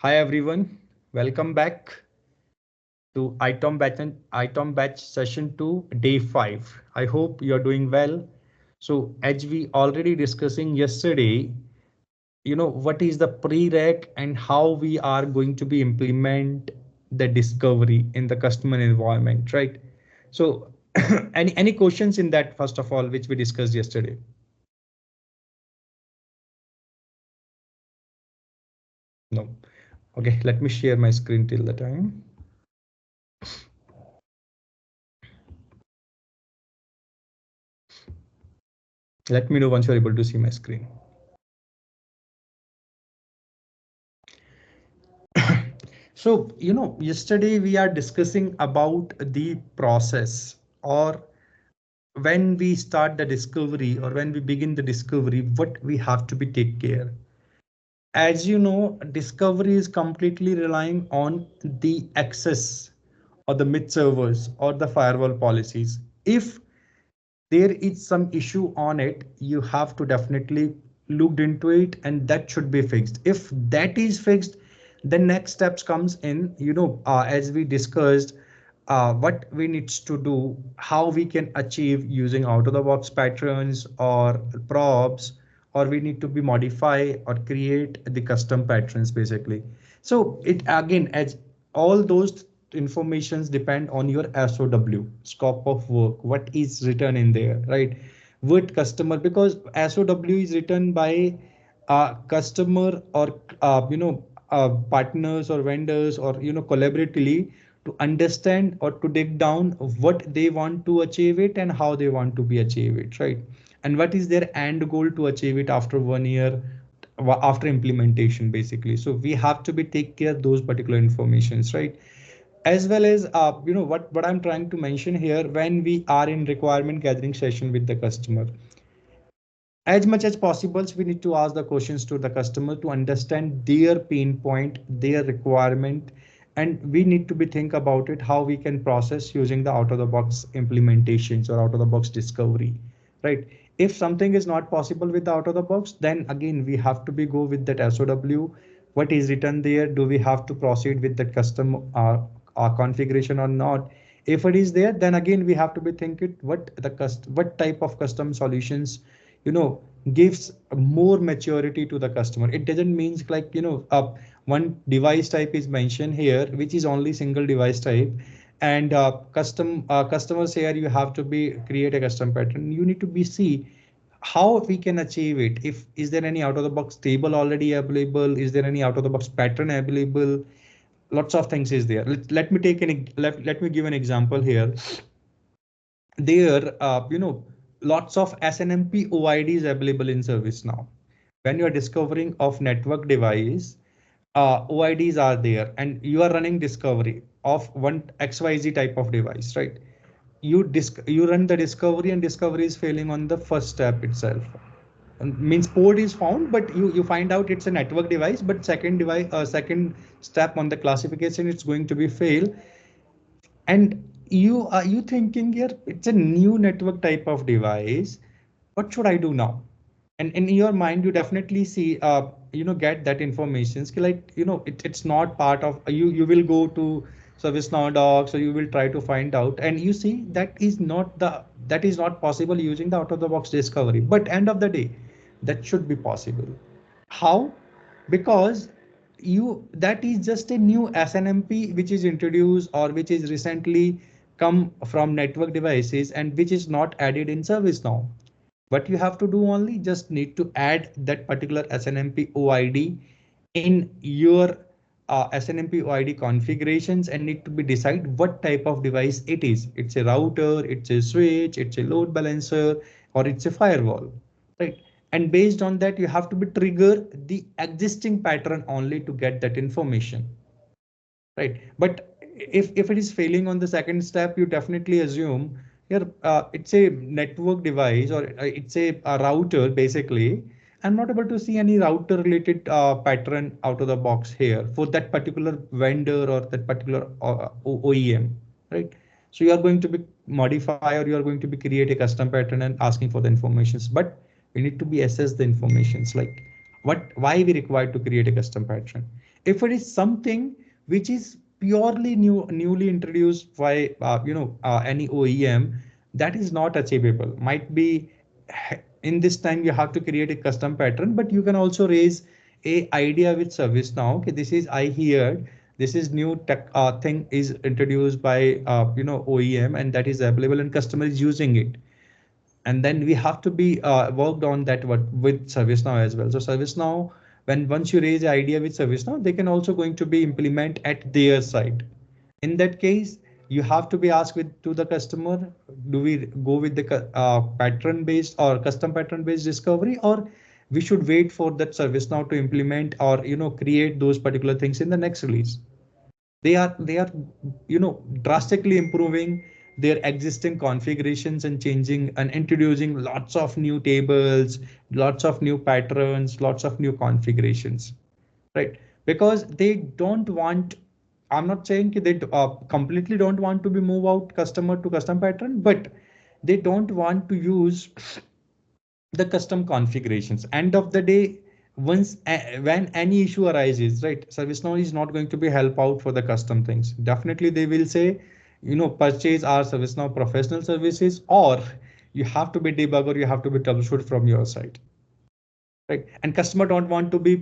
Hi everyone, welcome back to ITOM batch session 2, day 5. I hope you're doing well. So as we already discussing yesterday, what is the pre-req and how we are going to be implement the discovery in the customer environment, right? So any questions in that first of all, which we discussed yesterday? No. Okay, let me share my screen till the time. Let me know once you're able to see my screen. So, yesterday we are discussing about the process, or when we start the discovery or when we begin the discovery, what we have to be take care. As you know, discovery is completely relying on the access or the mid servers or the firewall policies. If there is some issue on it, you have to definitely looked into it and that should be fixed. If that is fixed, the next steps comes in, as we discussed, what we need to do, how we can achieve using out of the box patterns or probes, or we need to be modify or create the custom patterns basically. So it again, as all those informations depend on your SOW, scope of work, what is written in there, right? With customer, because SOW is written by customer or partners or vendors, or collaboratively, to understand or to dig down what they want to achieve it and how they want to be achieve it, right? And what is their end goal to achieve it after 1 year, after implementation basically. So we have to be take care those particular informations, right? As well as what I'm trying to mention here, when we are in requirement gathering session with the customer, as much as possible we need to ask the questions to the customer to understand their pain point, their requirement, and we need to be think about it how we can process using the out of the box implementations or out of the box discovery, right? If something is not possible with the out of the box, then again we have to be go with that SOW, what is written there, do we have to proceed with the custom configuration or not. If it is there, then again we have to be thinking what type of custom solutions you know gives more maturity to the customer. It doesn't mean like one device type is mentioned here which is only single device type, and customers here you have to be create a custom pattern. You need to be see how we can achieve it. If is there any out of the box table already available, is there any out of the box pattern available, lots of things is there. Let me take let me give an example here. There lots of SNMP OIDs available in service now. When you are discovering of network device, OIDs are there and you are running discovery of one XYZ type of device, right? You run the discovery and discovery is failing on the first step itself. Means port is found, but you find out it's a network device, but second step on the classification, it's going to be fail. And you thinking here it's a new network type of device, what should I do now? And in your mind you definitely see get that information like it's not part of you will go to ServiceNow docs, or you will try to find out and you see that is not possible using the out of the box discovery, but end of the day that should be possible. How? Because that is just a new SNMP which is introduced or which is recently come from network devices and which is not added in service now. What you have to do only just need to add that particular SNMP OID in your SNMP OID configurations and need to be decide what type of device it is. It's a router, it's a switch, it's a load balancer, or it's a firewall, right? And based on that, you have to be trigger the existing pattern only to get that information, right? But if it is failing on the second step, you definitely assume here it's a network device or it's a router basically. I'm not able to see any router related pattern out of the box here for that particular vendor or that particular OEM, right? So you are going to be modify or you are going to be create a custom pattern and asking for the informations, but we need to be assess the informations like why we require to create a custom pattern. If it is something which is purely newly introduced by any OEM, that is not achievable. Might be in this time you have to create a custom pattern, but you can also raise a idea with service now. Okay, this is I heard this is new tech thing is introduced by OEM, and that is available and customer is using it, and then we have to be worked on that with ServiceNow as well. So ServiceNow, when once you raise the idea with ServiceNow, they can also going to be implement at their side. In that case, you have to be asked with to the customer, do we go with the pattern based or custom pattern based discovery, or we should wait for that ServiceNow to implement or create those particular things in the next release. They are drastically improving their existing configurations and changing and introducing lots of new tables, lots of new patterns, lots of new configurations, right? Because they don't want, I'm not saying they completely don't want to be move out customer to custom pattern, but they don't want to use the custom configurations. End of the day, once when any issue arises, right, ServiceNow is not going to be help out for the custom things. Definitely they will say, purchase our ServiceNow professional services, or you have to be debugger, you have to be troubleshoot from your side, right? And customer don't want to be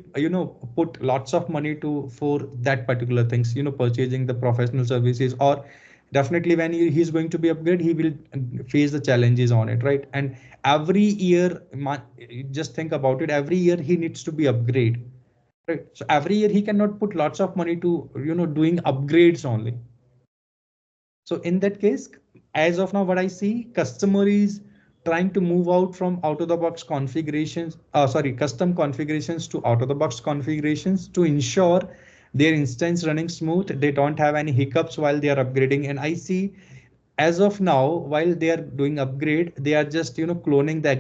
put lots of money to for that particular things, purchasing the professional services. Or definitely when he's going to be upgrade, he will face the challenges on it, right? And every year, just think about it, every year he needs to be upgrade, right? So every year he cannot put lots of money to doing upgrades only. So in that case, as of now, what I see, customer is trying to move out from out of the box configurations, custom configurations to out of the box configurations to ensure their instance running smooth. They don't have any hiccups while they are upgrading. And I see as of now, while they are doing upgrade, they are just cloning the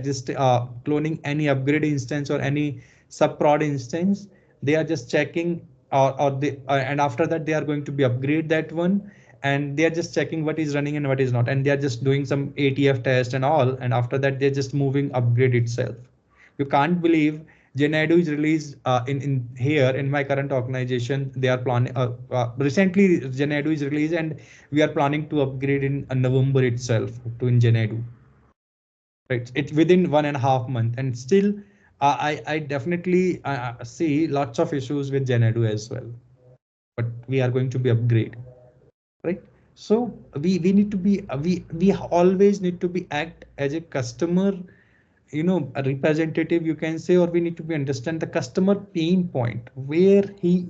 cloning any upgrade instance or any sub prod instance. They are just checking, or they and after that they are going to be upgrade that one, and they are just checking what is running and what is not, and they are just doing some ATF test and all, and after that they're just moving upgrade itself. You can't believe Genado is released in here in my current organization. They are planning recently Genado is released, and we are planning to upgrade in November itself to in Genado. Right, it's within 1.5 months, and still I definitely see lots of issues with Genado as well. But we are going to be upgrade, right? So we need to be we always need to be act as a customer, a representative, you can say, or we need to be understand the customer pain point, where he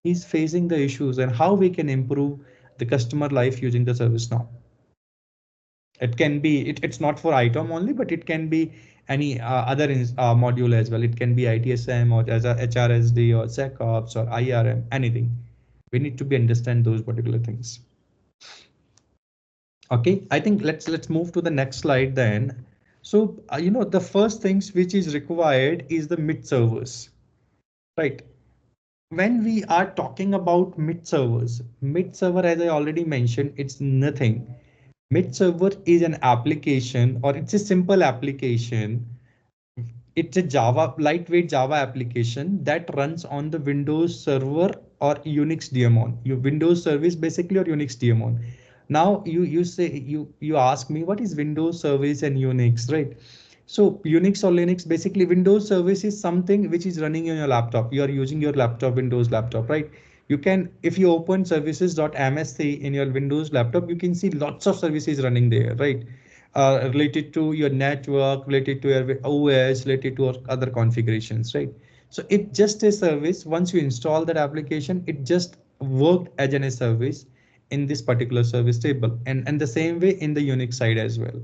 is facing the issues and how we can improve the customer life using the service now. It can be it's not for ITOM only, but it can be any other module as well. It can be ITSM or as a HRSD or SecOps or IRM, anything. We need to be understand those particular things. Okay, I think let's move to the next slide then. So the first things which is required is the mid servers, right? When we are talking about mid server, as I already mentioned, it's nothing. Mid server is an application, or it's a simple application. It's a lightweight Java application that runs on the Windows Server or Unix daemon. Your Windows Service basically, or Unix daemon. Now you ask me what is Windows Service and Unix, right? So Unix or Linux, basically Windows Service is something which is running on your laptop. You are using your laptop, Windows laptop, right? You can, if you open services.msc in your Windows laptop, you can see lots of services running there, right? Related to your network, related to your OS, related to other configurations, right? So it's just a service. Once you install that application, it just worked as a service in this particular service table, and the same way in the Unix side as well,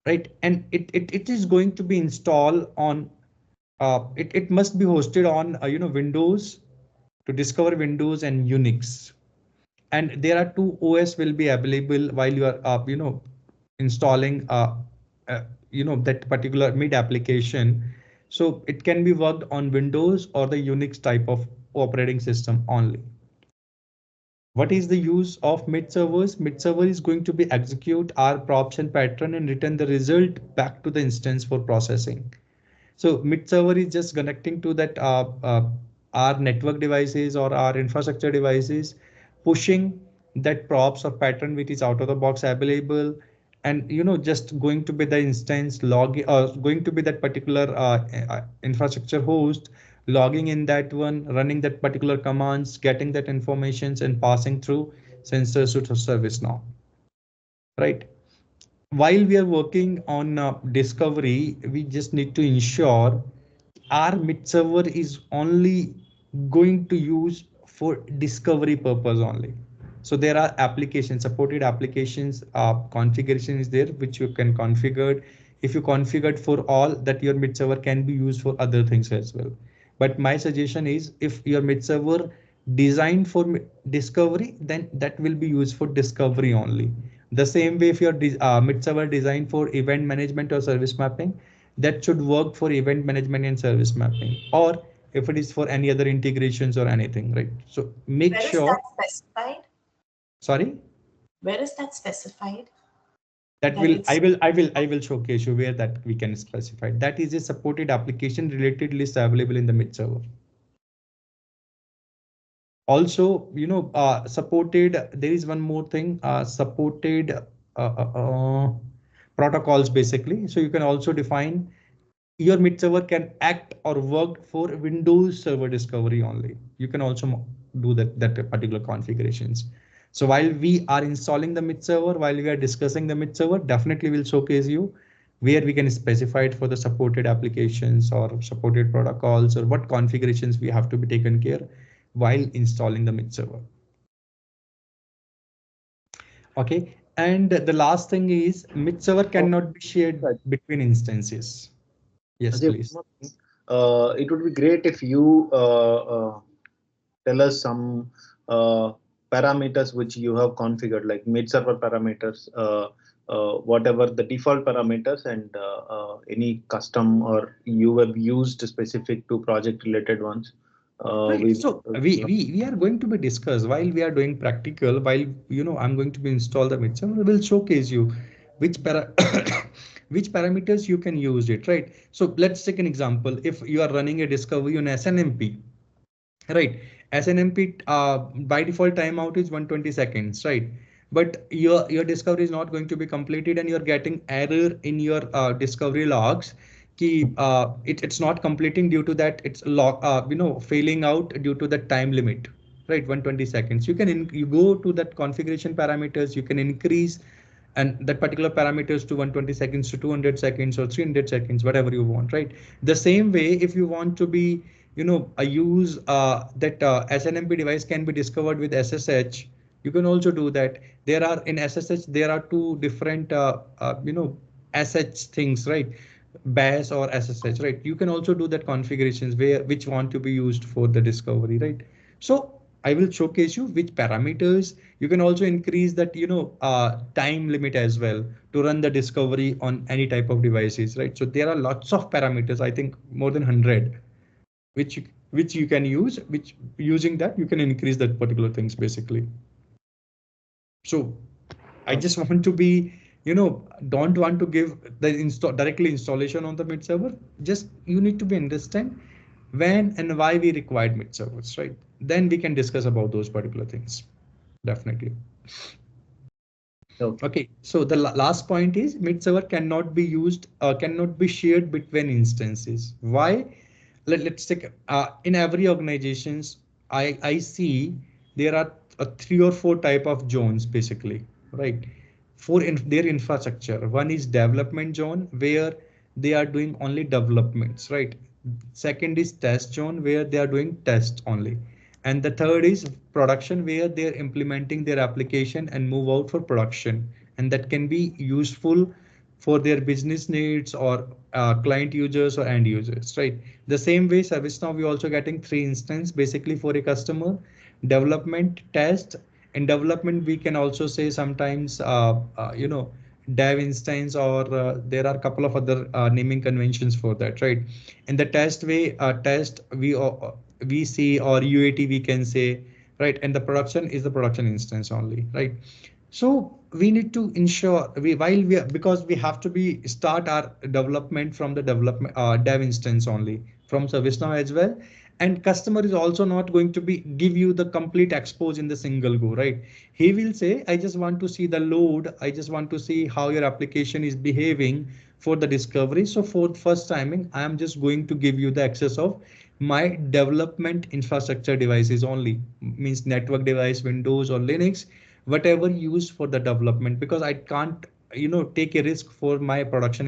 right? And it is going to be installed on it must be hosted on Windows, to discover Windows and Unix. And there are two OS will be available while you are installing uh, that particular mid application. So it can be worked on Windows or the Unix type of operating system only. What is the use of mid servers? Mid server is going to be execute our props and pattern and return the result back to the instance for processing. So mid server is just connecting to that our network devices or our infrastructure devices, pushing that props or pattern which is out of the box available, and just going to be the instance log or going to be that particular infrastructure host, logging in that one, running that particular commands, getting that informations and passing through sensors to service now, right? While we are working on discovery, we just need to ensure our mid server is only going to use for discovery purpose only. So there are applications, supported applications, configuration is there which you can configure. If you configured for all that, your mid server can be used for other things as well. But my suggestion is, if your mid server designed for discovery, then that will be used for discovery only. The same way, if your mid server designed for event management or service mapping, that should work for event management and service mapping, or if it is for any other integrations or anything, right? So make Where is sure. that specified? Sorry. Where is that specified? That That will it's I will showcase you where that we can specify. That is a supported application related list available in the mid server. Also, supported, there is one more thing, supported protocols basically. So you can also define your mid server can act or work for Windows Server discovery only. You can also do that particular configurations. So while we are installing the mid server, while we are discussing the mid server, definitely will showcase you where we can specify it for the supported applications or supported protocols, or what configurations we have to be taken care while installing the mid server. Okay, and the last thing is mid server Oh, cannot be shared right. between instances. Yes, Ajay, one please. more thing. It would be great if you tell us some parameters which you have configured, like mid server parameters, whatever the default parameters, and any custom or you have used specific to project related ones. Right. We So we are going to be discussed while we are doing practical, while I'm going to be install the midsum, we will showcase you which which parameters you can use it, right? So let's take an example. If you are running a discovery on SNMP, right? SNMP by default timeout is 120 seconds, right? But your discovery is not going to be completed, and you're getting error in your discovery logs. It's not completing due to that it's failing out due to the time limit, right? 120 seconds. You go to that configuration parameters, you can increase and that particular parameters to 120 seconds to 200 seconds or 300 seconds, whatever you want, right? The same way, if you want to be use that SNMP device can be discovered with SSH, you can also do that. There are in SSH there are two different SH things, right? BAS or SSH, right? You can also do that configurations where which want to be used for the discovery, right? So I will showcase you which parameters. You can also increase that time limit as well to run the discovery on any type of devices, right? So there are lots of parameters, I think more than 100, which you can use, which using that you can increase that particular things basically. So I uh, just want to be, don't want to give the directly installation on the mid server. Just you need to be understand when and why we required mid servers, right? Then we can discuss about those particular things. Definitely. okay. Okay, so the last point is mid server cannot be used, cannot be shared between instances. Why? Let's take in every organizations, I see there are three or four type of zones basically, right? For their infrastructure, one is development zone where they are doing only developments, right? Second is test zone where they are doing test only, and the third is production where they're implementing their application and move out for production, and that can be useful for their business needs or client users or end users, right? The same way ServiceNow, we also getting three instances basically for a customer: development, test. In development we can also say sometimes dev instance, or there are a couple of other naming conventions for that, right? In the test way, test we see, or UAT we can say, right? And the production is the production instance only, right? So we need to ensure while we because we have to be start our development from the development dev instance only from ServiceNow as well, And customer is also not going to be give you the complete expose in the single go, right? He will say, I just want to see the load, I just want to see how your application is behaving for the discovery. So for first timing, I am just going to give you the access of my development infrastructure devices only, means network device, Windows or Linux, whatever used for the development, because I can't take a risk for my production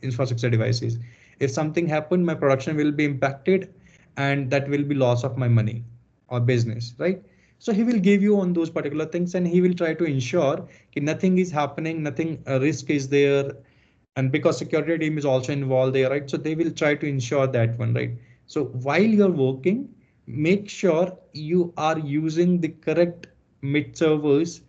infrastructure devices. If something happened, my production will be impacted, and that will be loss of my money or business, right? So he will give you on those particular things, and he will try to ensure that nothing is happening, nothing risk is there. And because security team is also involved there, right? So they will try to ensure that one, right? So while you're working, make sure you are using the correct mid servers,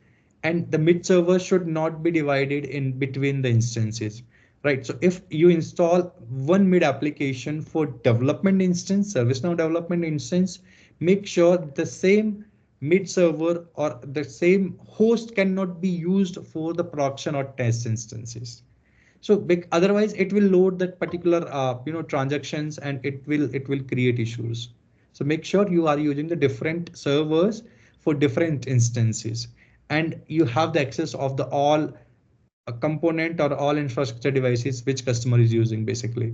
and the mid server should not be divided in between the instances, right? So if you install one mid application for development instance, ServiceNow development instance, make sure the same mid server or the same host cannot be used for the production or test instances. So otherwise it will load that particular transactions, and it will create issues. So make sure you are using the different servers for different instances, and you have the access of the all component or all infrastructure devices which customer is using basically.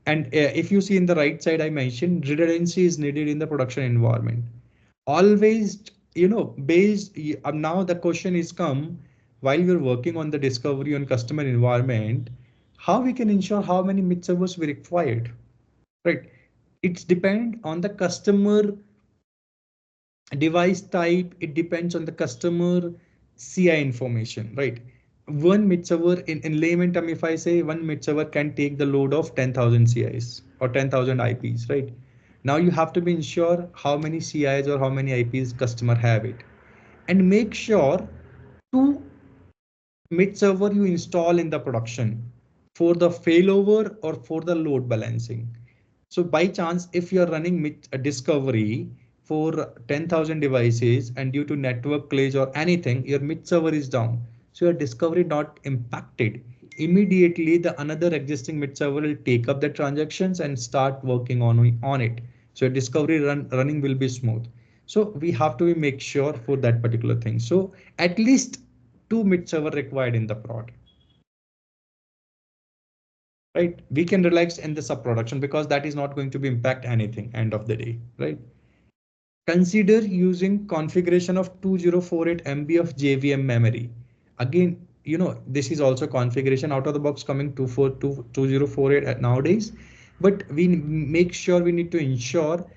And if you see in the right side, I mentioned redundancy is needed in the production environment. Always, based now the question is come, while we're working on the discovery on customer environment, how we can ensure how many mid servers we required, right? It's depend on the customer device type, it depends on the customer CI information, right? One mid server in layman term, if I say one mid server can take the load of 10,000 CIs or 10,000 IPs, right? Now you have to be ensure how many CIs or how many IPs customer have it, and make sure two mid server you install in the production for the failover or for the load balancing. So by chance, if you're running a discovery for 10,000 devices and due to network glitch or anything, your mid server is down. So your discovery not impacted. Immediately, the another existing mid server will take up the transactions and start working on it. So your discovery running will be smooth. So we have to make sure for that particular thing. So at least two mid server required in the prod, right? We can relax in the sub production because that is not going to be impact anything end of the day, right? Consider using configuration of 2048 MB of JVM memory. Again, this is also configuration out of the box coming 2048 nowadays, but we make sure we need to ensure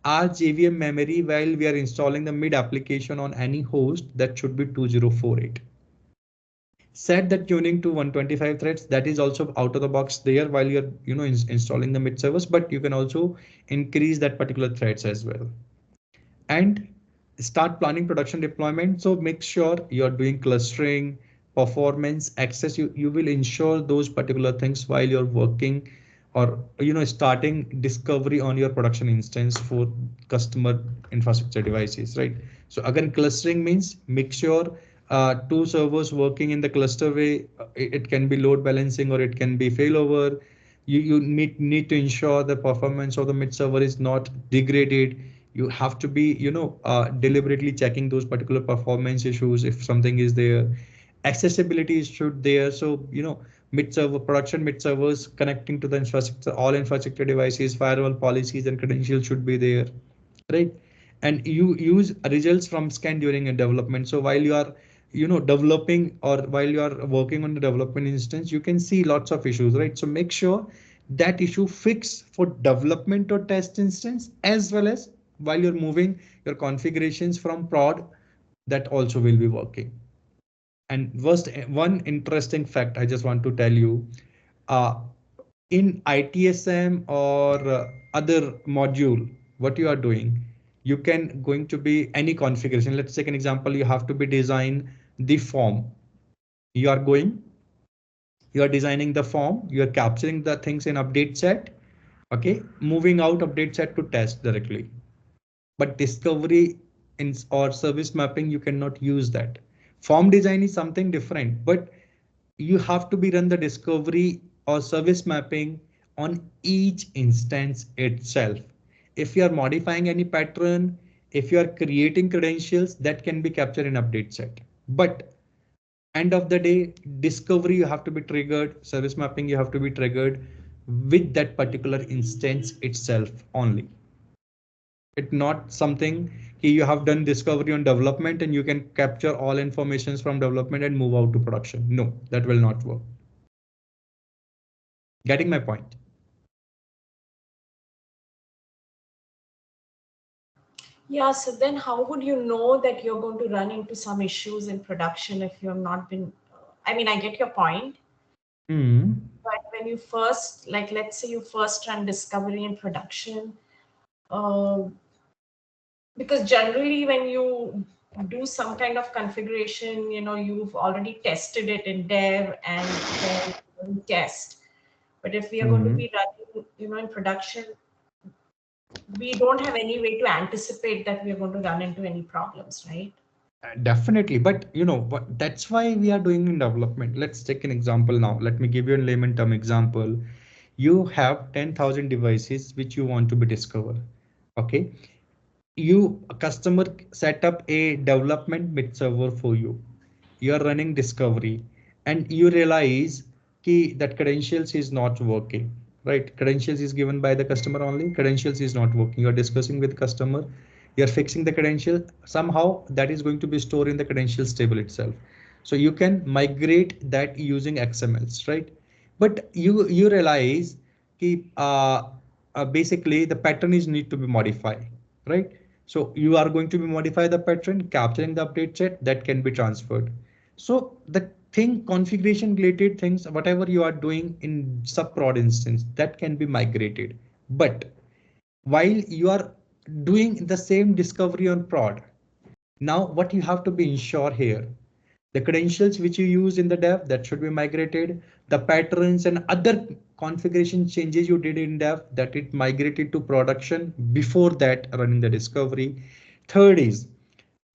our JVM memory while we are installing the mid application on any host, that should be 2048. Set the tuning to 125 threads, that is also out of the box there while you're installing the mid servers, but you can also increase that particular threads as well. And start planning production deployment. So make sure you're doing clustering, performance, access. You will ensure those particular things while you're working or starting discovery on your production instance for customer infrastructure devices, right? So again, clustering means make sure two servers working in the cluster way. It can be load balancing or it can be failover. You need to ensure the performance of the mid server is not degraded. You have to be deliberately checking those particular performance issues if something is there. Accessibility is should there. So mid server production mid servers connecting to the infrastructure, all infrastructure devices, firewall policies and credentials should be there, right? And you use results from scan during a development. So while you are developing or while you are working on the development instance, you can see lots of issues, right? So make sure that issue fix for development or test instance, as well as while you're moving your configurations from prod, that also will be working. And first, one interesting fact I just want to tell you, uh, in ITSM or other module, what you are doing, you can going to be any configuration. Let's take an example. You have to be design the form. You are going, you are designing the form, you are capturing the things in update set. Okay, moving out update set to test directly. But discovery or service mapping, you cannot use that. Form design is something different, but you have to be run the discovery or service mapping on each instance itself. If you are modifying any pattern, if you are creating credentials, that can be captured in update set. But end of the day, discovery you have to be triggered, service mapping you have to be triggered with that particular instance itself only. It's not something you have done discovery on development and you can capture all informations from development and move out to production. No, that will not work. Getting my point? Yeah, so then how would you know that you're going to run into some issues in production if you have not been, I mean, I get your point, but when you first, like, let's say you first run discovery in production, uh, because generally when you do some kind of configuration, you've already tested it in dev and then you test. But if we are going to be running, in production, we don't have any way to anticipate that we are going to run into any problems, right? Definitely, but what, that's why we are doing in development. Let's take an example now. Let me give you a layman term example. You have 10,000 devices which you want to be discovered. Okay, a customer set up a development mid server for you. You are running discovery and you realize that credentials is not working, right? Credentials is given by the customer only, credentials is not working. You're discussing with customer, you're fixing the credential, somehow that is going to be stored in the credentials table itself. So you can migrate that using XMLs, right? But you realize basically the pattern is need to be modified, right? So you are going to be modify the pattern, capturing the update set that can be transferred. So the thing configuration related things, whatever you are doing in sub prod instance, that can be migrated. But while you are doing the same discovery on prod, now what you have to be ensure here, the credentials which you use in the dev, that should be migrated. The patterns and other configuration changes you did in dev, that it migrated to production before that running the discovery. Third is,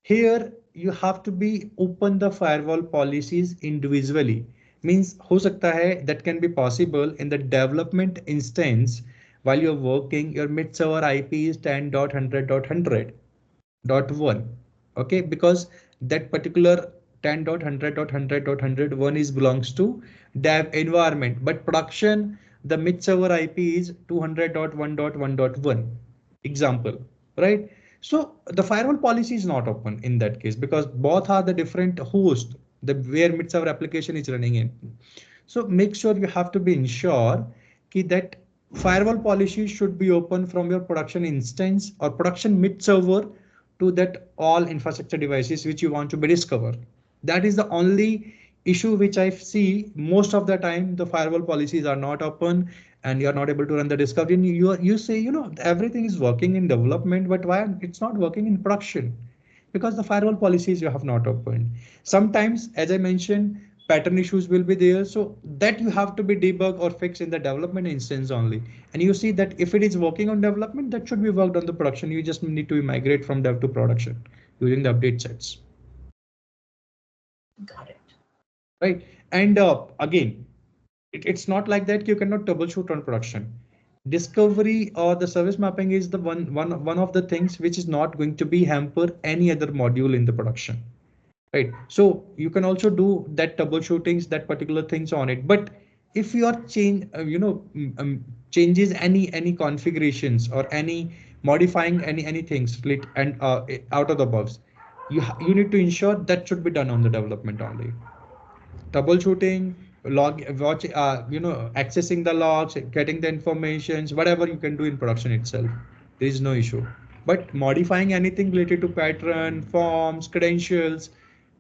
here you have to be open the firewall policies individually. Means हो सकता है that can be possible in the development instance while you're working, your mid server IP is 10.100.100.1. Okay, because that particular 10.100.100.100.1 is belongs to dev environment, but production the mid server IP is 200.1.1.1 example, right? So the firewall policy is not open in that case because both are the different host, the where mid server application is running in. So make sure you have to be ensure that firewall policy should be open from your production instance or production mid server to that all infrastructure devices which you want to be discover. That is the only issue which I see most of the time. The firewall policies are not open and you're not able to run the discovery. And you say, everything is working in development, but why it's not working in production? Because the firewall policies you have not opened. Sometimes, as I mentioned, pattern issues will be there. So that you have to be debug or fix in the development instance only. And you see that if it is working on development, that should be worked on the production. You just need to migrate from dev to production using the update sets. Got it. Right. And again, it's not like that you cannot troubleshoot on production. Discovery or the service mapping is the one of the things which is not going to be hamper any other module in the production. Right, so you can also do that troubleshootings, that particular things on it. But if you are changes any configurations or any modifying any things split and out of the box, you need to ensure that should be done on the development only. Troubleshooting, accessing the logs, getting the informations, whatever you can do in production itself, there is no issue. But modifying anything related to pattern, forms, credentials,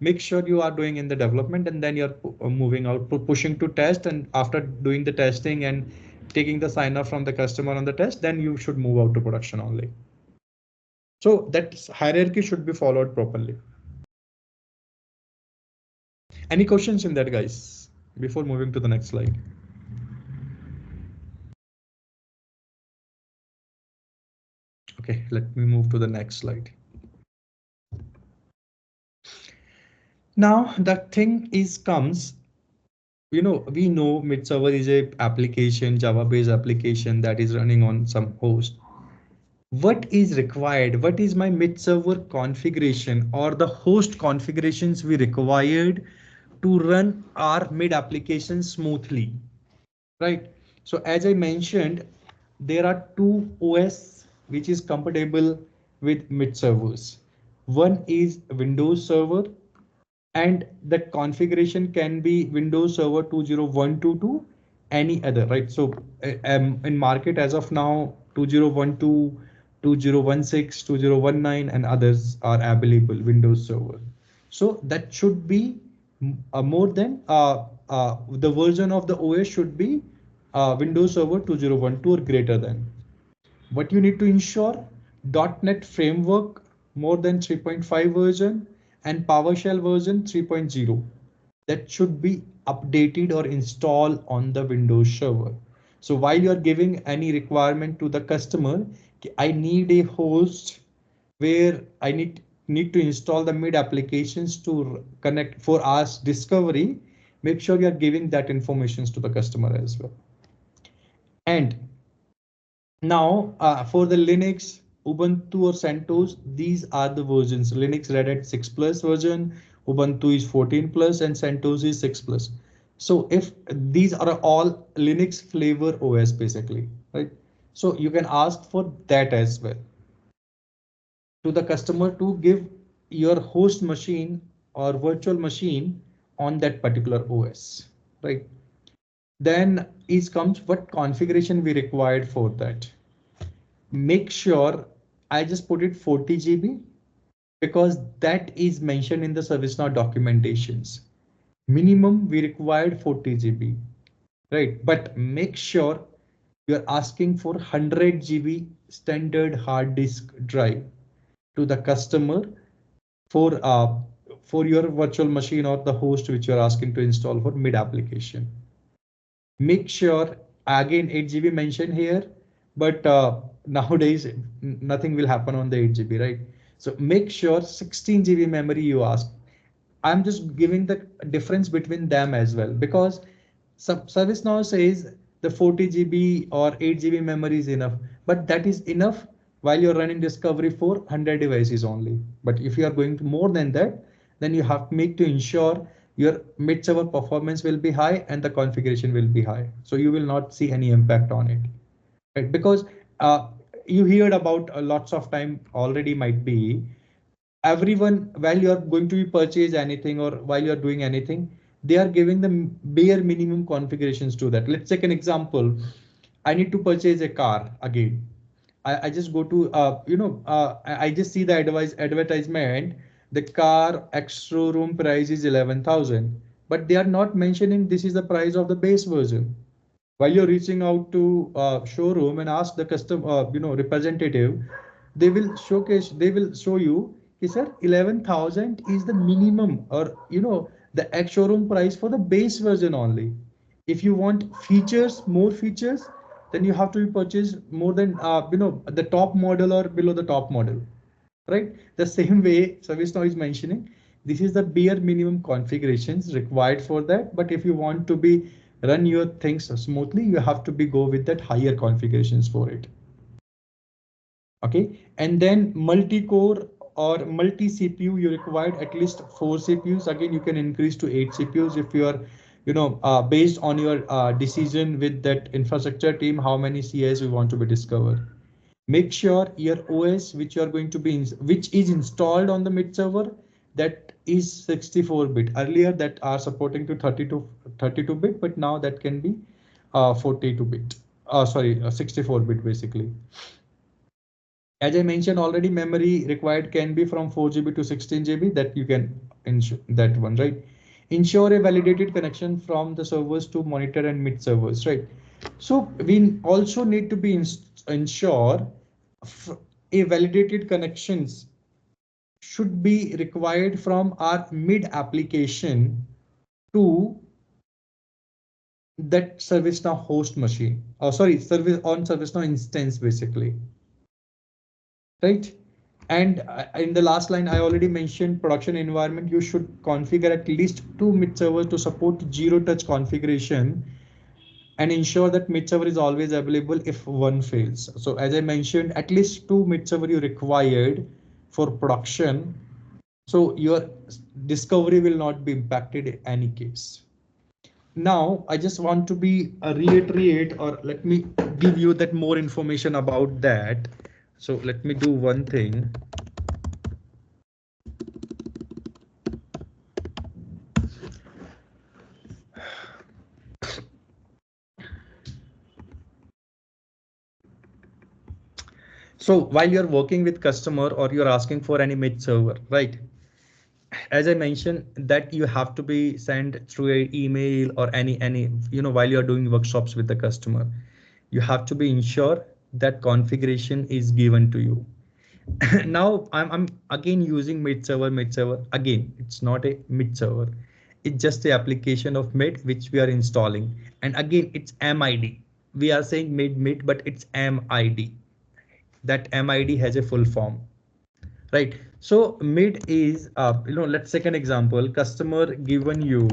make sure you are doing in the development and then you're moving out, pushing to test, and after doing the testing and taking the sign off from the customer on the test, then you should move out to production only. So that hierarchy should be followed properly. Any questions in that, guys, before moving to the next slide? Okay, let me move to the next slide. Now the thing is comes, we know mid server is a application, Java based application that is running on some host. what is required, what is my mid server configuration or the host configurations we required to run our mid application smoothly, right? So as I mentioned, there are two OS which is compatible with mid servers. One is Windows Server, and that configuration can be Windows Server 2012 to any other, right? So in market as of now, 2012, 2016, 2019, and others are available Windows Server. So that should be more than the version of the OS should be Windows Server 2012 or greater than. What you need to ensure: .NET Framework more than 3.5 version and PowerShell version 3.0. That should be updated or installed on the Windows Server. So while you are giving any requirement to the customer, I need a host where I need to install the mid applications to connect for us discovery. Make sure you are giving that information to the customer as well. And now, for the Linux, Ubuntu or CentOS, these are the versions. Linux Red Hat 6 Plus version, Ubuntu is 14 plus, and CentOS is 6 plus. So if these are all Linux flavor OS basically, right? So you can ask for that as well to the customer to give your host machine or virtual machine on that particular OS, right? Then is comes what configuration we required for that. Make sure I just put it 40 GB because that is mentioned in the ServiceNow documentations. Minimum we required 40 GB, right? But make sure you're asking for 100 GB standard hard disk drive to the customer for for your virtual machine or the host which you're asking to install for mid application. Make sure again 8 GB mentioned here, but nowadays nothing will happen on the 8 GB, right? So make sure 16 GB memory you ask. I'm just giving the difference between them as well because some ServiceNow says the 40 GB or 8 GB memory is enough, but that is enough while you're running discovery for 100 devices only. But if you are going to more than that, then you have to make to ensure your mid server performance will be high and the configuration will be high. So you will not see any impact on it, right? Because uh, you heard about lots of time already might be everyone while you're going to be purchase anything or while you're doing anything, they are giving the bare minimum configurations to that. Let's take an example. I need to purchase a car again. I just go to I just see the advertisement. The car X showroom price is 11,000, but they are not mentioning this is the price of the base version. While you're reaching out to showroom and ask the customer representative, they will show you, okay, sir, 11,000 is the minimum or the ex showroom price for the base version only. If you want features, more features, then you have to purchase more than the top model or below the top model, right? The same way ServiceNow is mentioning, this is the bare minimum configurations required for that. But if you want to be run your things smoothly, you have to be go with that higher configurations for it. Okay, and then multi-core or multi-CPU, you required at least 4 CPUs. Again, you can increase to 8 CPUs if you are, based on your decision with that infrastructure team, how many CIS you want to be discovered. Make sure your OS which you are going to be which is installed on the mid server, that is 64-bit. Earlier that are supporting to 32-bit, but now that can be 42-bit. Sorry, 64-bit basically. As I mentioned already, memory required can be from 4 GB to 16 GB. That you can ensure that one, right? Ensure a validated connection from the servers to monitor and mid servers, right? So we also need to be ensure a validated connections should be required from our mid application to that ServiceNow host machine. Oh, sorry, service on ServiceNow instance basically, right? And in the last line, I already mentioned production environment. You should configure at least 2 mid servers to support zero touch configuration and ensure that mid server is always available if one fails. So as I mentioned, at least 2 mid server you required for production. So your discovery will not be impacted in any case. Now, I just want to be reiterate, or let me give you that more information about that. So let me do one thing. So while you're working with customer or you're asking for any mid server, right? As I mentioned that you have to be sent through an email or any, while you're doing workshops with the customer, you have to be ensure that configuration is given to you. Now I'm again using mid server again. It's not a mid server. It's just the application of mid which we are installing. And again, it's MID. We are saying mid, but it's MID. That MID has a full form, right? So mid is, let's take an example. Customer given you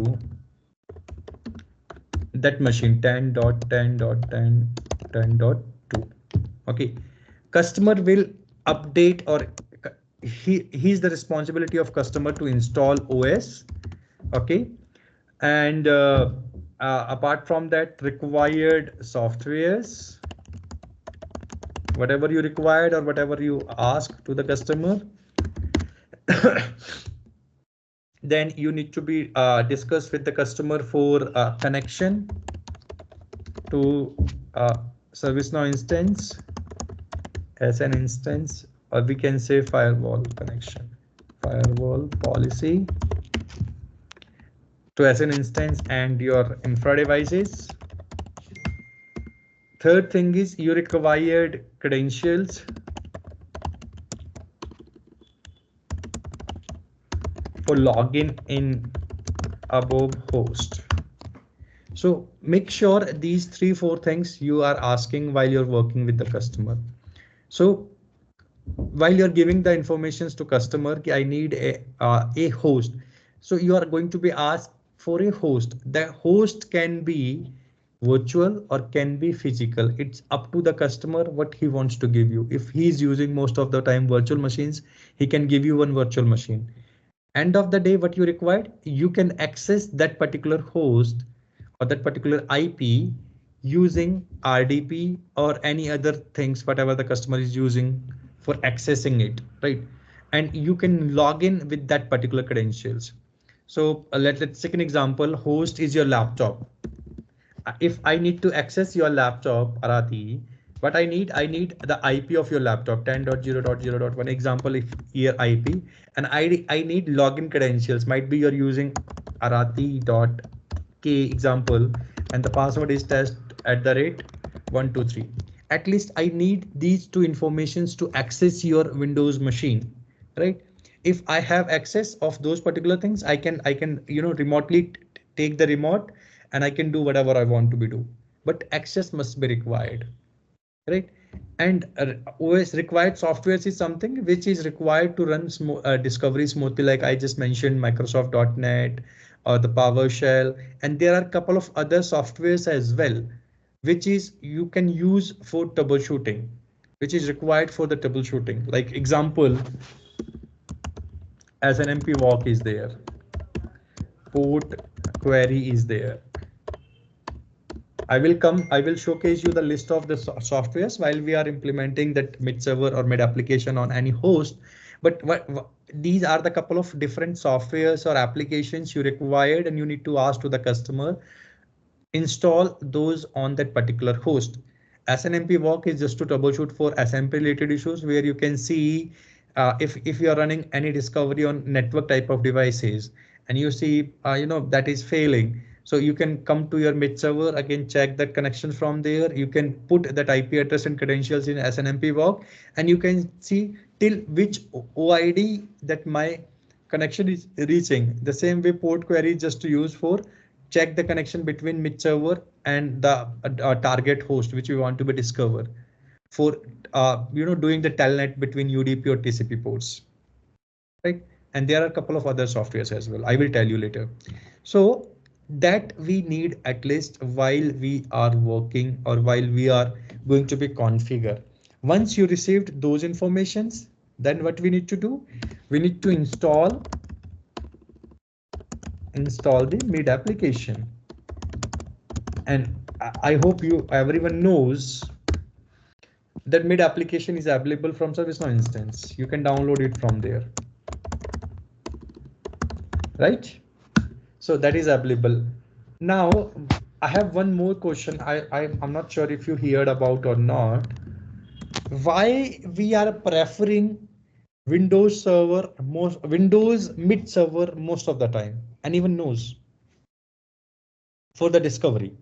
that machine 10.10.10.10.2. Okay, customer will update, or he's the responsibility of customer to install OS. Okay, and apart from that, required softwares, whatever you required or whatever you ask to the customer. Then you need to be discuss with the customer for connection to ServiceNow instance as an instance, or we can say firewall connection, firewall policy to as an instance and your infra devices. Third thing is you required credentials for login in above host. So make sure these 3-4 things you are asking while you're working with the customer. So while you're giving the informations to customer, I need a host. So you are going to be asked for a host. The host can be virtual or can be physical. It's up to the customer what he wants to give you. If he's using most of the time virtual machines, he can give you one virtual machine. End of the day, what you required, you can access that particular host or that particular IP using RDP or any other things, whatever the customer is using for accessing it, right? And you can log in with that particular credentials. So let's take an example. Host is your laptop. If I need to access your laptop, Arati, what I need the IP of your laptop 10.0.0.1 example, if here IP, and I need login credentials. Might be you're using Arati.k example, and the password is test@123. At least I need these two informations to access your Windows machine, right? If I have access of those particular things, I can remotely take the remote and I can do whatever I want to be do. But access must be required, right? And OS required softwares is something which is required to run discovery smoothly, like I just mentioned, Microsoft.NET or the PowerShell, and there are a couple of other softwares as well, which is you can use for troubleshooting, which is required for the troubleshooting. Like example, as an MP walk is there, port query is there. I will showcase you the list of the softwares while we are implementing that mid server or mid application on any host. But these are the couple of different softwares or applications you required, and you need to ask to the customer, install those on that particular host. SNMP walk is just to troubleshoot for SMP related issues, where you can see if you are running any discovery on network type of devices and you see that is failing. So you can come to your mid server, again check that connection from there. You can put that IP address and credentials in SNMP walk, and you can see till which OID that my connection is reaching. The same way port query just to use for check the connection between mid server and the target host which we want to be discover for doing the telnet between UDP or TCP ports, right? And there are a couple of other softwares as well. I will tell you later. So that we need at least while we are working or while we are going to be configure. Once you received those informations, then what we need to do? We need to install the mid application. And I hope you everyone knows that mid application is available from ServiceNow instance. You can download it from there, right? So that is available. Now I have one more question. I'm not sure if you heard about or not. Why we are preferring Windows server most, Windows mid server most of the time? Anyone knows? For the discovery.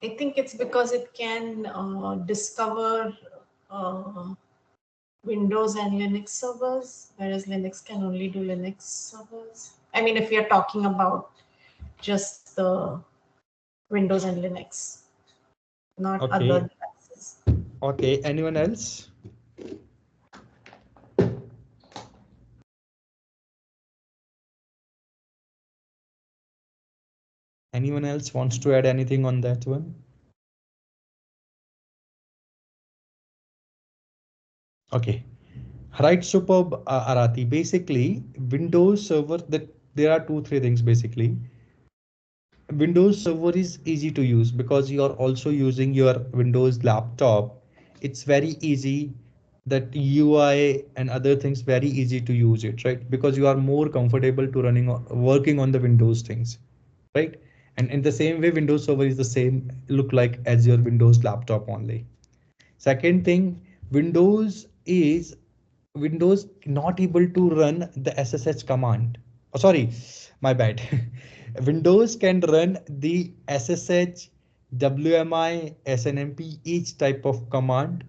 I think it's because it can discover Windows and Linux servers, whereas Linux can only do Linux servers. I mean, if you're talking about just the Windows and Linux, not other devices. Okay, anyone else? Anyone else wants to add anything on that one? Okay, right, superb, Arati. Basically, Windows server, that there are three things basically. Windows server is easy to use because you are also using your Windows laptop. It's very easy, that UI and other things very easy to use it, right? Because you are more comfortable to working on the Windows things, right? And in the same way, Windows server is the same look like as your Windows laptop only. Second thing, Windows not able to run the SSH command. Oh, sorry, my bad. Windows can run the SSH, WMI, SNMP, each type of command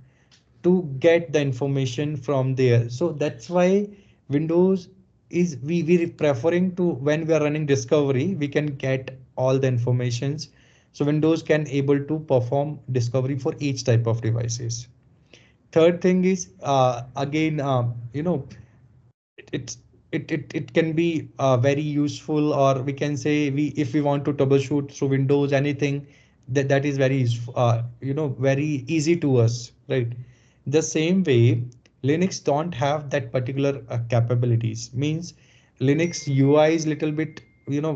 to get the information from there. So that's why Windows is we preferring to, when we are running discovery, we can get all the informations. So Windows can able to perform discovery for each type of devices. Third thing is again, it, it can be very useful, or we can say, we if we want to troubleshoot through Windows anything, that is very very easy to us, right? The same way, Linux don't have that particular capabilities. Means Linux UI is little bit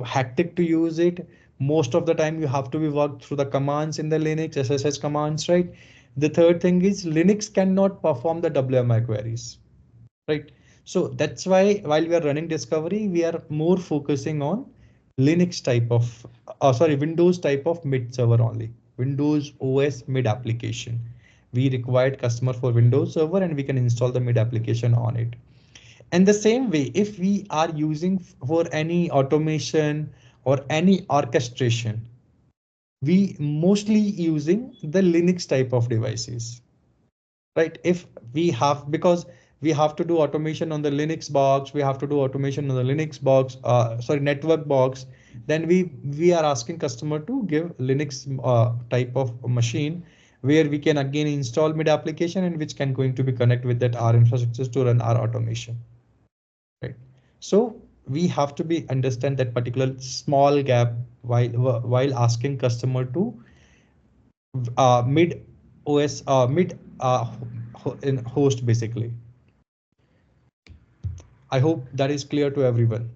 hectic to use it. Most of the time you have to be worked through the commands in the Linux, SSH commands, right? The third thing is Linux cannot perform the WMI queries, right? So that's why while we are running discovery, we are more focusing on Linux type of, sorry, Windows type of mid server only. Windows OS mid application. We required customer for Windows server and we can install the mid application on it. And the same way, if we are using for any automation or any orchestration, we mostly using the Linux type of devices, right? If we have, because we have to do automation on the Linux box, we have to do automation on the Linux box, sorry, network box, then we are asking customer to give Linux type of machine, where we can again install mid application and which can going to be connect with that our infrastructures to run our automation, right? So we have to be understand that particular small gap while asking customer to mid OS, mid in host basically. I hope that is clear to everyone.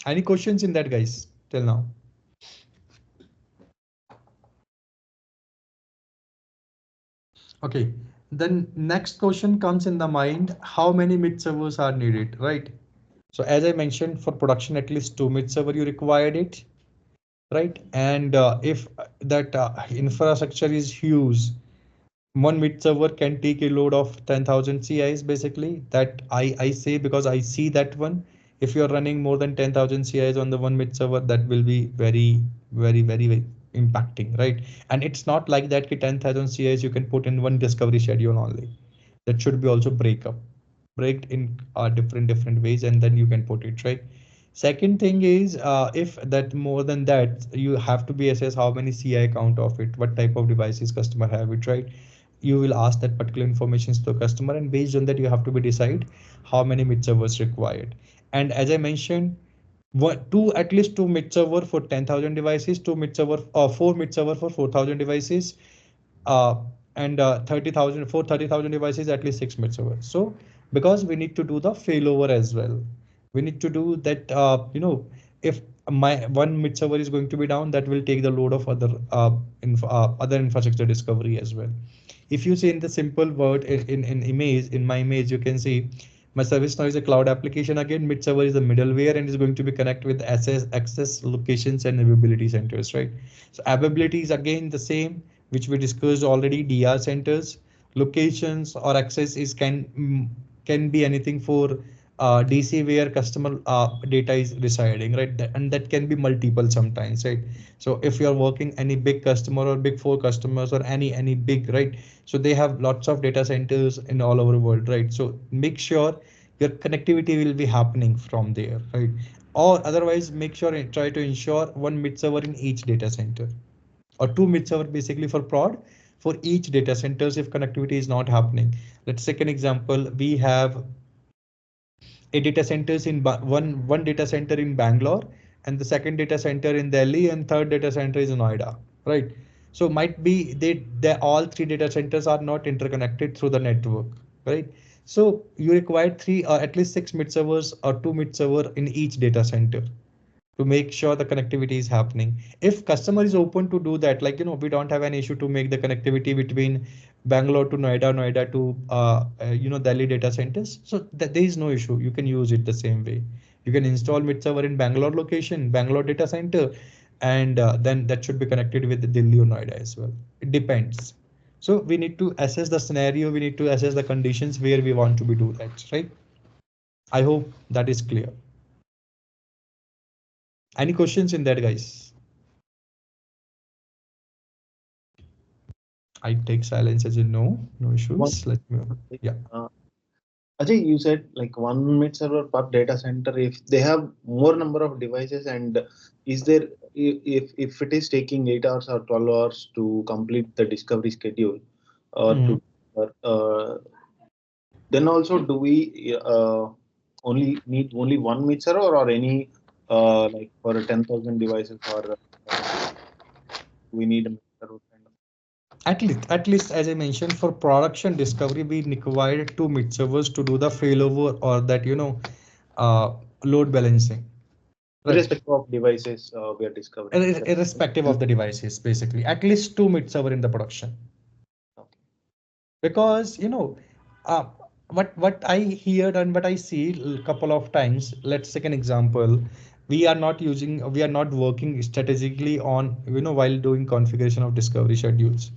Any questions in that, guys, till now? Okay, then next question comes in the mind, how many mid servers are needed, right? So as I mentioned, for production, at least 2 mid server you required it, right? And if that infrastructure is huge, one mid server can take a load of 10,000 CIs basically. That I say because I see that one. If you're running more than 10,000 CIs on the one mid server, that will be very, very, very, very impacting, right? And it's not like that 10,000 CIs you can put in one discovery schedule only. That should be also break in different ways, and then you can put it, right? Second thing is, if that more than that, you have to be assess how many CI count of it, what type of devices customer have it, right? you will ask that particular information to the customer, and based on that you have to be decide how many mid servers required. And as I mentioned, at least two mid server for 10,000 devices, two mid server or four mid server for 4,000 devices, uh, and 30,000 for 30,000 devices, at least 6 mid servers. So because we need to do the failover as well, we need to do that. If my one mid server is going to be down, that will take the load of other infrastructure discovery as well. If you see in the simple word in image, in my image, you can see my service now is a cloud application. Again, mid server is the middleware and is going to be connect with access locations and availability centers, right? So availability is again the same, which we discussed already. DR centers, locations or access is can be anything for DC where customer data is residing, right? And that can be multiple sometimes, right? So if you are working any big customer or big four customers or any big, right? So they have lots of data centers in all over the world, right? So make sure your connectivity will be happening from there, right? Or otherwise, make sure and try to ensure one mid server in each data center, or two mid server basically for prod for each data centers if connectivity is not happening. Let's take an example. We have a data centers in one data center in Bangalore, and the second data center in Delhi, and third data center is in Noida, right? So might be they all three data centers are not interconnected through the network, right? So you require three or at least six mid servers or two mid server in each data center to make sure the connectivity is happening. If customer is open to do that, like, we don't have an issue to make the connectivity between Bangalore to Noida, Noida to Delhi data centers. So that there is no issue. You can use it the same way. You can install mid server in Bangalore location, Bangalore data center, and then that should be connected with Delhi or Noida as well. It depends. So we need to assess the scenario. We need to assess the conditions where we want to be do that, right? I hope that is clear. Any questions in that, guys? I take silence as a no, no One, issues. Let me, yeah. uh, Ajay, you said like one mid server per data center. If they have more number of devices, and is there if it is taking 8 hours or 12 hours to complete the discovery schedule, or Mhm. to then also do we only need only one mid server, or any like for 10,000 devices, or we need a mid server kind of? At least, as I mentioned, for production discovery, we require two mid servers to do the failover or that uh, load balancing, right? Irrespective of devices we are discovering. Irrespective of the devices, basically, at least two mid server in the production. Okay. Because uh, what I heard and what I see a couple of times. Let's take an example. We are not working strategically on while doing configuration of discovery schedules.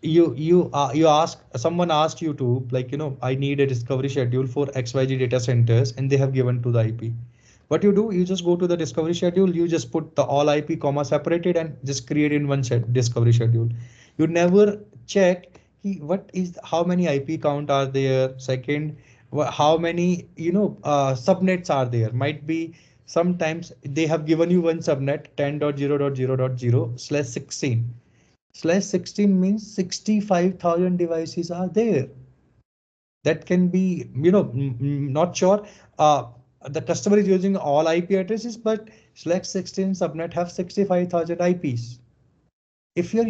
You ask, someone asked you to, like, I need a discovery schedule for XYZ data centers, and they have given to the IP. What you do, you just go to the discovery schedule, you just put the all IP comma separated and just create in one discovery schedule. You never check what is how many IP count are there. Second, how many subnets are there. Might be sometimes they have given you one subnet 10.0.0.0/16. Slash 16 means 65,000 devices are there. That can be, not sure. Uh, the customer is using all IP addresses, but slash 16 subnet have 65,000 IPs. If you're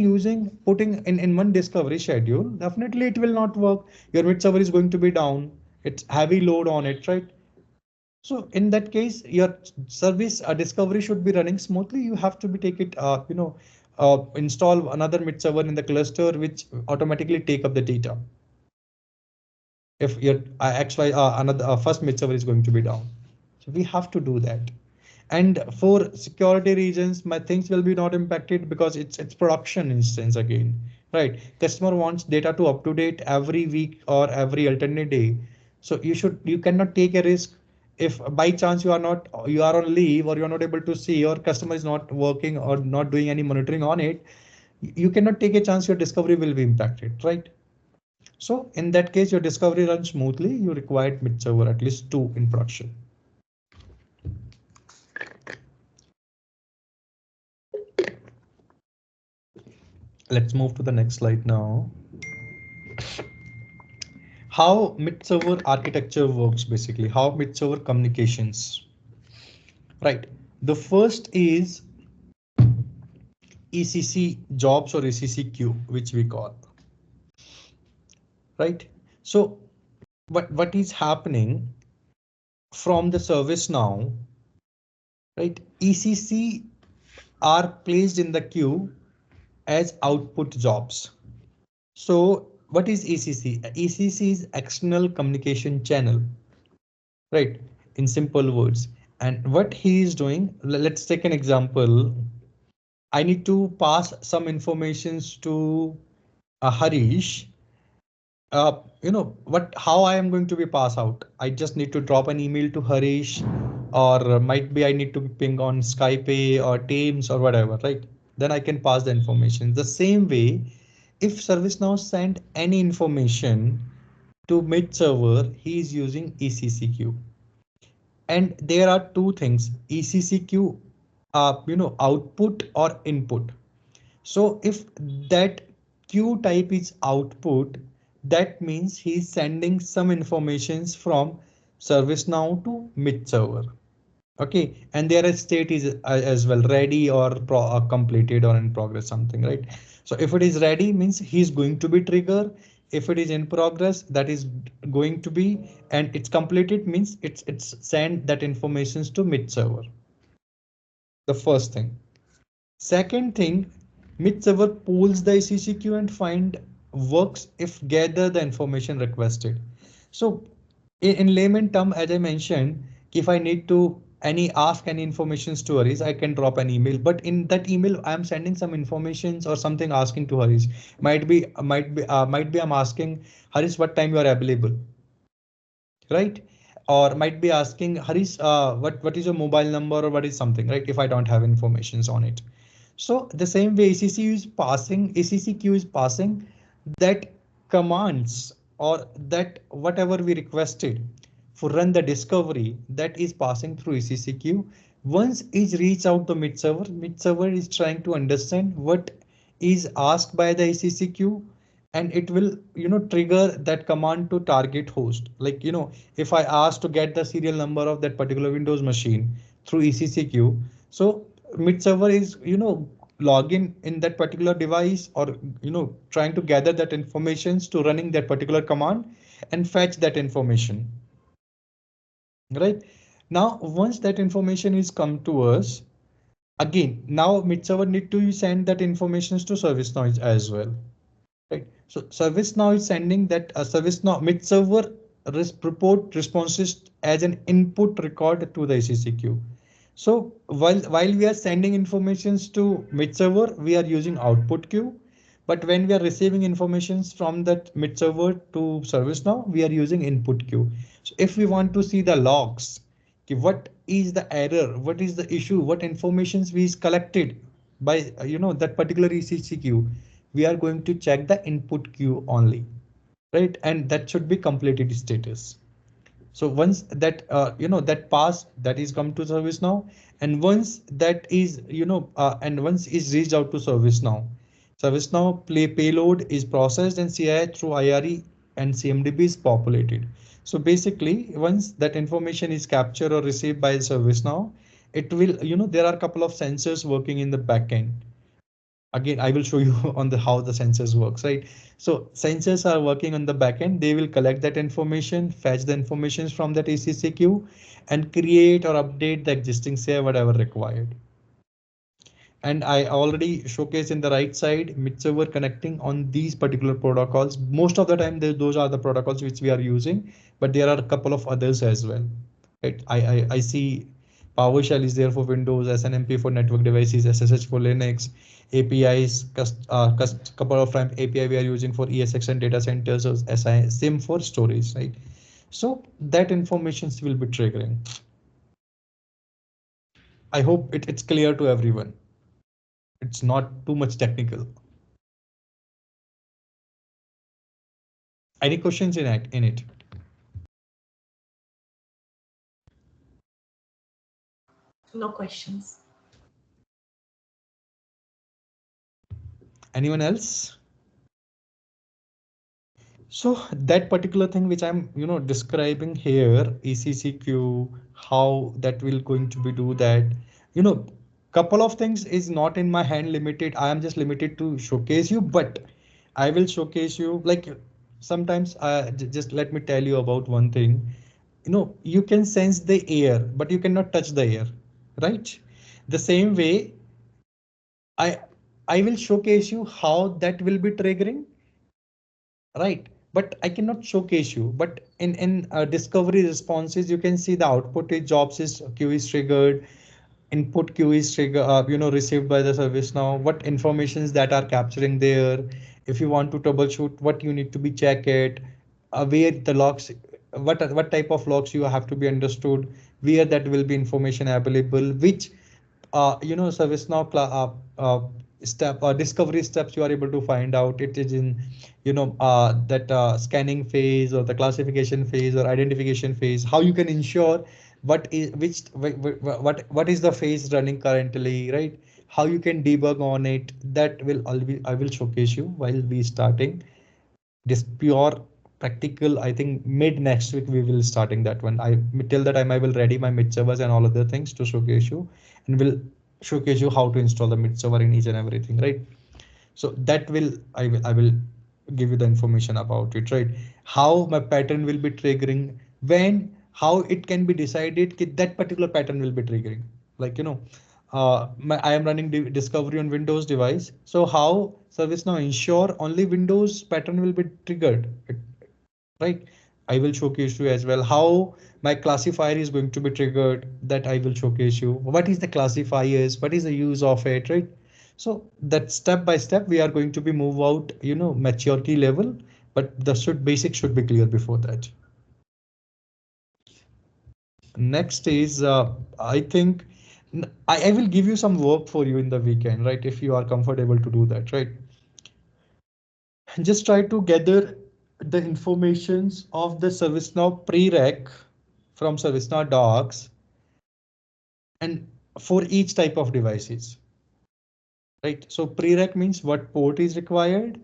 putting in one discovery schedule, definitely it will not work. Your mid server is going to be down. It's heavy load on it, right? So in that case, your service discovery should be running smoothly. You have to be take it, install another mid server in the cluster, which automatically take up the data. If your XY another first mid server is going to be down, so we have to do that. And for security reasons, my things will be not impacted because it's production instance again, right? Customer wants data to up to date every week or every alternate day. So you cannot take a risk if by chance you are on leave, or you are not able to see, or customer is not working or not doing any monitoring on it. You cannot take a chance your discovery will be impacted, right? So in that case, your discovery runs smoothly. You require mid server at least two in production. Let's move to the next slide now. how mid-server architecture works, basically how mid-server communications, right? The first is ECC jobs or ECC queue, which we call, right? So what is happening from the service now, right? ECC are placed in the queue as output jobs. So what is ECC? ECC is external communication channel, right? In simple words. And what he is doing, let's take an example. I need to pass some informations to Harish. How I am going to be pass out. I just need to drop an email to Harish, or might be I need to ping on Skype or Teams or whatever, right? Then I can pass the information. The same way, if ServiceNow send any information to mid server, he is using ECCQ. And there are two things, ECCQ, output or input. So if that queue type is output, that means he's sending some informations from ServiceNow to mid server. Okay, and their state is as well ready or completed or in progress, something, right? So if it is ready means he's going to be trigger. If it is in progress, that is going to be, and it's completed means it's send that informations to mid server. The first thing. Second thing, mid server pulls the ECCQ and find works if gather the information requested. So in layman term, as I mentioned, if I need to ask any information to Harish, I can drop an email. But in that email, I'm sending some informations or something asking to Harish. Might be I'm asking Harish what time you are available, right? Or might be asking Harish, what is your mobile number or what is something, right? If I don't have informations on it. So the same way ECCQ is passing that commands or that whatever we requested for run the discovery, that is passing through ECCQ. Once is reach out the mid server is trying to understand what is asked by the ECCQ, and it will trigger that command to target host. Like if I ask to get the serial number of that particular Windows machine through ECCQ, so mid server is login in that particular device, or trying to gather that information to running that particular command and fetch that information, right? Now once that information is come to us, again now mid server need to send that information to ServiceNow as well, right? So ServiceNow is sending that ServiceNow mid server report responses as an input record to the ECCQ. So while we are sending informations to mid server, we are using output queue. But when we are receiving informations from that mid server to ServiceNow, we are using input queue. So if we want to see the logs, okay, what is the error, what is the issue, what informations we is collected by that particular ECCQ, we are going to check the input queue only, right? And that should be completed status. So once that that pass that is come to ServiceNow, and once that is and once is reached out to ServiceNow play payload is processed and CI through IRE and CMDB is populated. So basically, once that information is captured or received by ServiceNow, it will there are a couple of sensors working in the backend. Again, I will show you on the how the sensors works, right? So sensors are working on the backend. They will collect that information, fetch the information from that ECCQ, and create or update the existing say whatever required. And I already showcased in the right side mid server connecting on these particular protocols. Most of the time, those are the protocols which we are using, but there are a couple of others as well. Right? I see PowerShell is there for Windows, SNMP for network devices, SSH for Linux, APIs, couple of time API we are using for ESX and data centers, or SIM for storage, right? So that information will be triggering. I hope it's clear to everyone. It's not too much technical. Any questions in it? No questions. Anyone else? So that particular thing which I'm describing here, ECCQ, how that will going to be do that, you know couple of things is not in my hand limited. I am just limited to showcase you, but I will showcase you like sometimes. Just let me tell you about one thing. You can sense the air, but you cannot touch the air, right? The same way, I I will showcase you how that will be triggering, right? But I cannot showcase you. But in discovery responses, you can see the output is jobs is queue is triggered, input queue is trigger received by the service. Now what informations that are capturing there, if you want to troubleshoot, what you need to be check it, where the logs, what type of logs you have to be understood, where that will be information available, which service now step discovery steps you are able to find out. It is in that scanning phase or the classification phase or identification phase. How you can ensure what is which what is the phase running currently, right? How you can debug on it, that will I will showcase you while we starting this pure practical. I think mid next week we will starting that one. I till the time I will ready my mid servers and all other things to showcase you, and will showcase you how to install the mid server in each and everything, right? So that will I will give you the information about it, right? How my pattern will be triggering, when, how it can be decided that that particular pattern will be triggering. Like I am running discovery on Windows device. So how ServiceNow ensure only Windows pattern will be triggered, right? I will showcase you as well how my classifier is going to be triggered. That I will showcase you. What is the classifiers? What is the use of it, right? So that step by step we are going to be move out, maturity level, but the basic should be clear before that. Next is I think I will give you some work for you in the weekend, right? If you are comfortable to do that, right? Just try to gather the informations of the ServiceNow pre-req from ServiceNow docs and for each type of devices, right? So pre-req means what port is required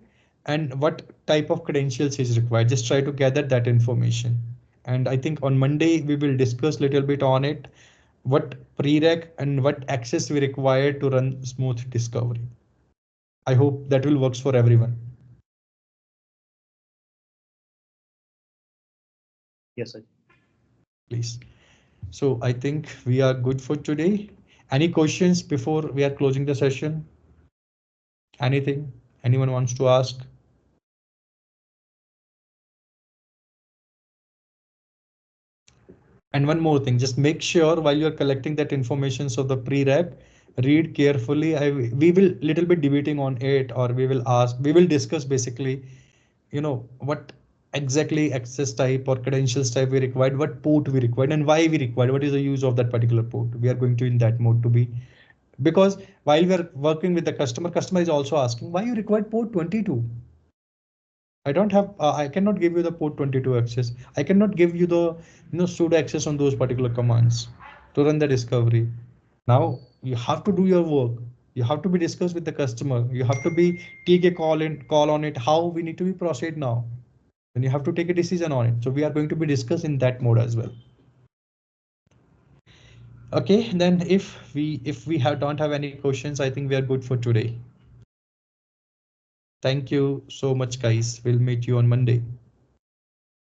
and what type of credentials is required. Just try to gather that information. And I think on Monday we will discuss a little bit on it, what pre-req and what access we require to run smooth discovery. I hope that will works for everyone. Yes, sir. Please. So I think we are good for today. Any questions before we are closing the session? Anything anyone wants to ask? And one more thing, just make sure while you're collecting that information, so the pre-req, read carefully. We will little bit debating on it, or we will discuss basically, what exactly access type or credentials type we required, what port we required, and why we required, what is the use of that particular port. We are going to in that mode to be, because while we are working with the customer is also asking why you required port 22. I don't have, I cannot give you the port 22 access. I cannot give you the, sudo access on those particular commands to run the discovery. Now you have to do your work. You have to be discussed with the customer. You have to be take a call on it. How we need to be proceed now. And you have to take a decision on it. So we are going to be discussed in that mode as well. Okay, then if we don't have any questions, I think we are good for today. Thank you so much, guys. We'll meet you on Monday.